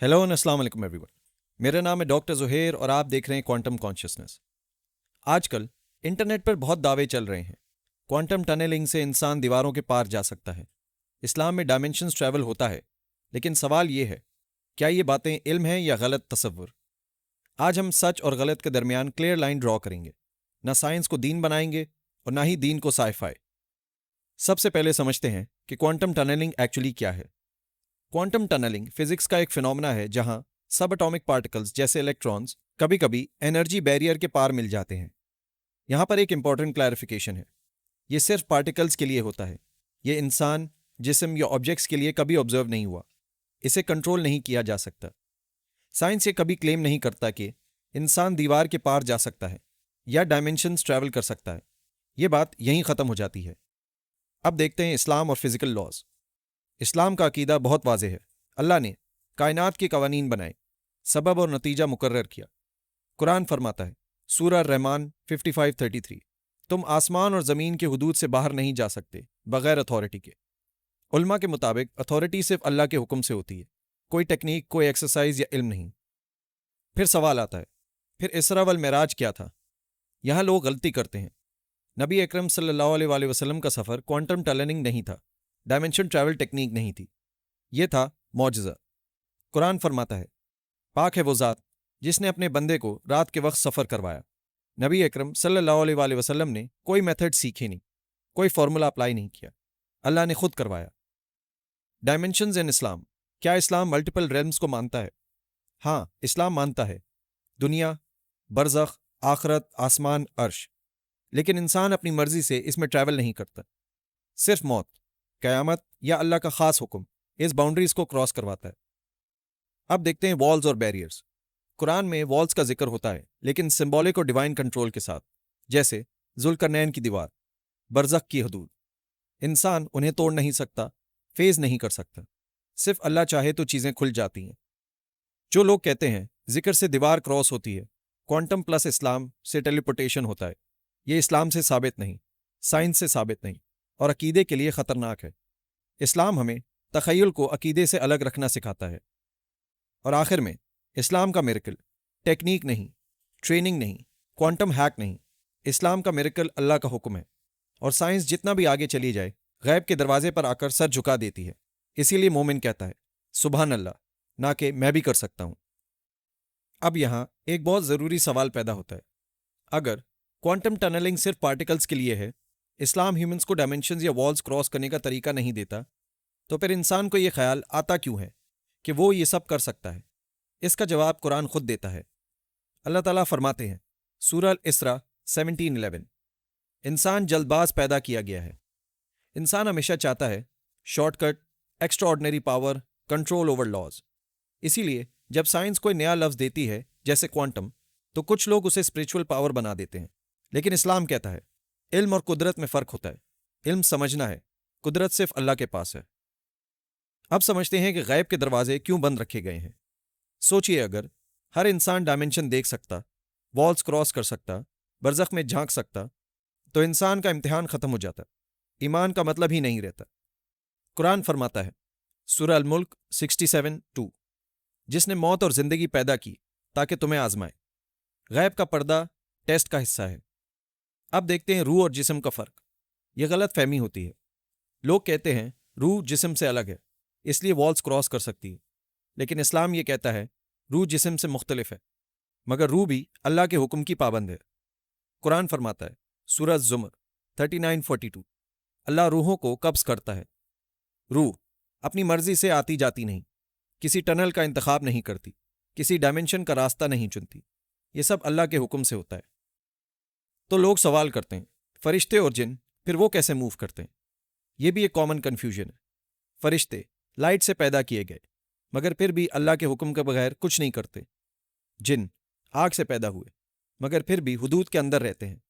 Hello and अस्सलाम वालेकुम everyone. मेरा नाम है डॉक्टर ज़ुहैर और आप देख रहे हैं क्वांटम कॉन्शियसनेस। आजकल इंटरनेट पर बहुत दावे चल रहे हैं। क्वांटम टनलिंग से इंसान दीवारों के पार जा सकता है। इस्लाम में डायमेंशंस ट्रैवल होता है। लेकिन सवाल ये है, क्या ये बातें इल्म हैं या गलत तसव्वुर? आज हम सच और गलत के दरमियान क्लियर लाइन ड्रॉ करेंगे। ना साइंस को दीन बनाएंगे और ना ही दीन को साइफाई। सबसे पहले समझते हैं कि क्वांटम टनलिंग एक्चुअली क्या है। क्वांटम टनलिंग फिजिक्स का एक फिनोमेना है जहां सब एटॉमिक पार्टिकल्स जैसे इलेक्ट्रॉन्स कभी कभी एनर्जी बैरियर के पार मिल जाते हैं। यहां पर एक इंपॉर्टेंट क्लैरिफिकेशन है, ये सिर्फ पार्टिकल्स के लिए होता है। ये इंसान, जिस्म या ऑब्जेक्ट्स के लिए कभी ऑब्जर्व नहीं हुआ। इसे कंट्रोल नहीं किया जा सकता। साइंस ये कभी क्लेम नहीं करता कि इंसान दीवार के पार जा सकता है या डायमेंशंस ट्रैवल कर सकता है। ये बात यहीं ख़त्म हो जाती है। अब देखते हैं इस्लाम और फिजिकल लॉज। इस्लाम का अकीदा बहुत वाज़ेह है। अल्लाह ने कायनात के कवानीन बनाए, सबब और नतीजा मुकर्रर किया। कुरान फरमाता है, सूरह रहमान 55:33, तुम आसमान और ज़मीन के हुदूद से बाहर नहीं जा सकते बगैर अथॉरिटी के। उल्मा के मुताबिक अथॉरिटी सिर्फ अल्लाह के हुक्म से होती है, कोई टेक्निक, कोई एक्सरसाइज या इल्म नहीं। फिर सवाल आता है, फिर इसरा वल मेराज क्या था? यहाँ लोग गलती करते हैं। नबी अकरम सल्लल्लाहु अलैहि वसल्लम का सफ़र क्वांटम टनलिंग नहीं था, डायमेंशन ट्रैवल टेक्निक नहीं थी। यह था मौजज़ा। कुरान फरमाता है, पाक है वो ज़ात जिसने अपने बंदे को रात के वक्त सफ़र करवाया। नबी अकरम सल्लल्लाहु अलैहि वसल्लम ने कोई मेथड सीखे नहीं, कोई फार्मूला अप्लाई नहीं किया, अल्लाह ने खुद करवाया। डायमेंशंस इन इस्लाम। क्या इस्लाम मल्टीपल रेल्म्स को मानता है? हाँ, इस्लाम मानता है दुनिया, बरज़ख, आखरत, आसमान, अर्श। लेकिन इंसान अपनी मर्जी से इसमें ट्रैवल नहीं करता। सिर्फ मौत, क़यामत या अल्लाह का खास हुक्म इस बाउंड्रीज को क्रॉस करवाता है। अब देखते हैं वॉल्स और बैरियर्स। कुरान में वॉल्स का जिक्र होता है, लेकिन सिंबॉलिक और डिवाइन कंट्रोल के साथ, जैसे जुल्करनैन की दीवार, बरज़ख की हदूद। इंसान उन्हें तोड़ नहीं सकता, फेज नहीं कर सकता। सिर्फ अल्लाह चाहे तो चीज़ें खुल जाती हैं। जो लोग कहते हैं जिक्र से दीवार क्रॉस होती है, क्वांटम प्लस इस्लाम से टेलीपोर्टेशन होता है, ये इस्लाम से साबित नहीं, साइंस से साबित नहीं और अकीदे के लिए ख़तरनाक है। इस्लाम हमें तख़य्युल को अकीदे से अलग रखना सिखाता है। और आखिर में, इस्लाम का मिरेकल टेक्निक नहीं, ट्रेनिंग नहीं, क्वांटम हैक नहीं। इस्लाम का मिरेकल अल्लाह का हुक्म है। और साइंस जितना भी आगे चली जाए, गैब के दरवाजे पर आकर सर झुका देती है। इसीलिए मोमिन कहता है सुबहान अल्लाह, ना कि मैं भी कर सकता हूं। अब यहां एक बहुत ज़रूरी सवाल पैदा होता है, अगर क्वांटम टनलिंग सिर्फ पार्टिकल्स के लिए है, इस्लाम ह्यूमंस को डायमेंशंस या वॉल्स क्रॉस करने का तरीका नहीं देता, तो फिर इंसान को यह ख्याल आता क्यों है कि वो ये सब कर सकता है? इसका जवाब कुरान खुद देता है। अल्लाह ताला फरमाते हैं, सूरह अल-इसरा 17:11, इंसान जल्दबाज पैदा किया गया है। इंसान हमेशा चाहता है shortcut, extraordinary power, control over laws. इसीलिए जब साइंस कोई नया लफ्ज देती है, जैसे क्वांटम, तो कुछ लोग उसे स्पिरिचुअल पावर बना देते हैं। लेकिन इस्लाम कहता है इल्म और कुदरत में फ़र्क होता है। इल्म समझना है, कुदरत सिर्फ अल्लाह के पास है। अब समझते हैं कि गैब के दरवाजे क्यों बंद रखे गए हैं। सोचिए, अगर हर इंसान डायमेंशन देख सकता, वॉल्स क्रॉस कर सकता, बरज़ख में झांक सकता, तो इंसान का इम्तिहान खत्म हो जाता, ईमान का मतलब ही नहीं रहता। कुरान फरमाता है, सूरह अल-मुल्क 67:2, जिसने मौत और जिंदगी पैदा की ताकि तुम्हें आजमाए। गैब का पर्दा टेस्ट का हिस्सा है। अब देखते हैं रूह और जिस्म का फर्क। यह गलत फहमी होती है। लोग कहते हैं रूह जिस्म से अलग है, इसलिए वॉल्स क्रॉस कर सकती है। लेकिन इस्लाम यह कहता है रूह जिस्म से मुख्तलिफ है, मगर रूह भी अल्लाह के हुक्म की पाबंद है। कुरान फरमाता है, सूरह ज़ुमर 39:42, अल्लाह रूहों को कब्ज़ करता है। रूह अपनी मर्जी से आती जाती नहीं, किसी टनल का इंतखाब नहीं करती, किसी डायमेंशन का रास्ता नहीं चुनती। ये सब अल्लाह के हुक्म से होता है। तो लोग सवाल करते हैं, फरिश्ते और जिन फिर वो कैसे मूव करते हैं? ये भी एक कॉमन कन्फ्यूजन है। फरिश्ते लाइट से पैदा किए गए, मगर फिर भी अल्लाह के हुक्म के बगैर कुछ नहीं करते। जिन आग से पैदा हुए, मगर फिर भी हुदूद के अंदर रहते हैं।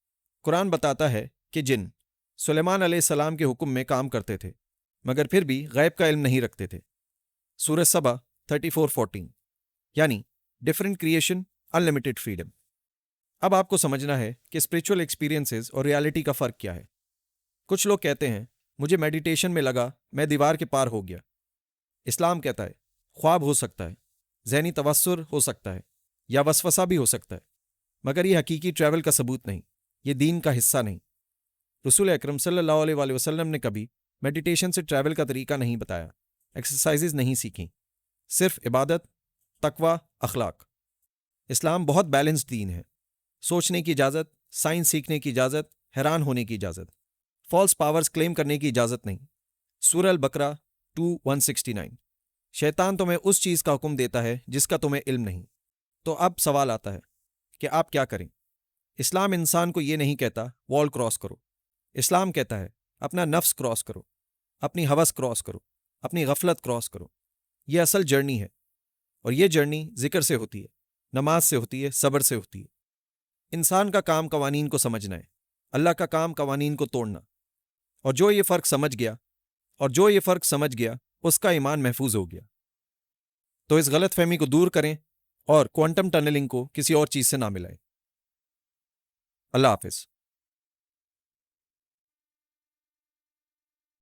कुरान बताता है कि जिन सुलेमान अलैहिस्सलाम के हुक्म में काम करते थे, मगर फिर भी गैब का इल्म नहीं रखते थे। सूरह सबा 34:14, यानी डिफरेंट क्रिएशन, अनलिमिटेड फ्रीडम। अब आपको समझना है कि स्पिरिचुअल एक्सपीरियंसेस और रियलिटी का फ़र्क क्या है। कुछ लोग कहते हैं मुझे मेडिटेशन में लगा मैं दीवार के पार हो गया। इस्लाम कहता है ख्वाब हो सकता है, ذہنی توسر ہو سکتا ہے یا وسوسہ بھی ہو سکتا ہے، مگر یہ حقیقی ٹریول کا ثبوت نہیں، یہ دین کا حصہ نہیں۔ رسول اکرم صلی اللہ علیہ وآلہ وسلم نے کبھی میڈیٹیشن سے ٹریول کا طریقہ نہیں بتایا، ایکسرسائزز نہیں سیکھیں، صرف عبادت، تقوی، اخلاق۔ اسلام بہت بیلنسڈ دین ہے، سوچنے کی اجازت، سائنس سیکھنے کی اجازت، حیران ہونے کی اجازت، فالس پاورز کلیم کرنے کی اجازت نہیں۔ سورہ البقرہ 2:169۔ شیطان تمہیں اس چیز کا حکم دیتا ہے جس کا تمہیں علم نہیں۔ تو اب سوال آتا ہے کہ آپ کیا کریں؟ اسلام انسان کو یہ نہیں کہتا وال کراس کرو، اسلام کہتا ہے اپنا نفس کراس کرو، اپنی ہوس کراس کرو، اپنی غفلت کراس کرو۔ یہ اصل جرنی ہے، اور یہ جرنی ذکر سے ہوتی ہے، نماز سے ہوتی ہے، صبر سے ہوتی ہے۔ انسان کا کام قوانین کو سمجھنا ہے، اللہ کا کام قوانین کو توڑنا۔ اور جو یہ فرق سمجھ گیا اس کا ایمان محفوظ ہو گیا۔ تو اس غلط فہمی کو دور کریں اور کوانٹم ٹنلنگ کو کسی اور چیز سے نہ ملائیں۔ اللہ حافظ۔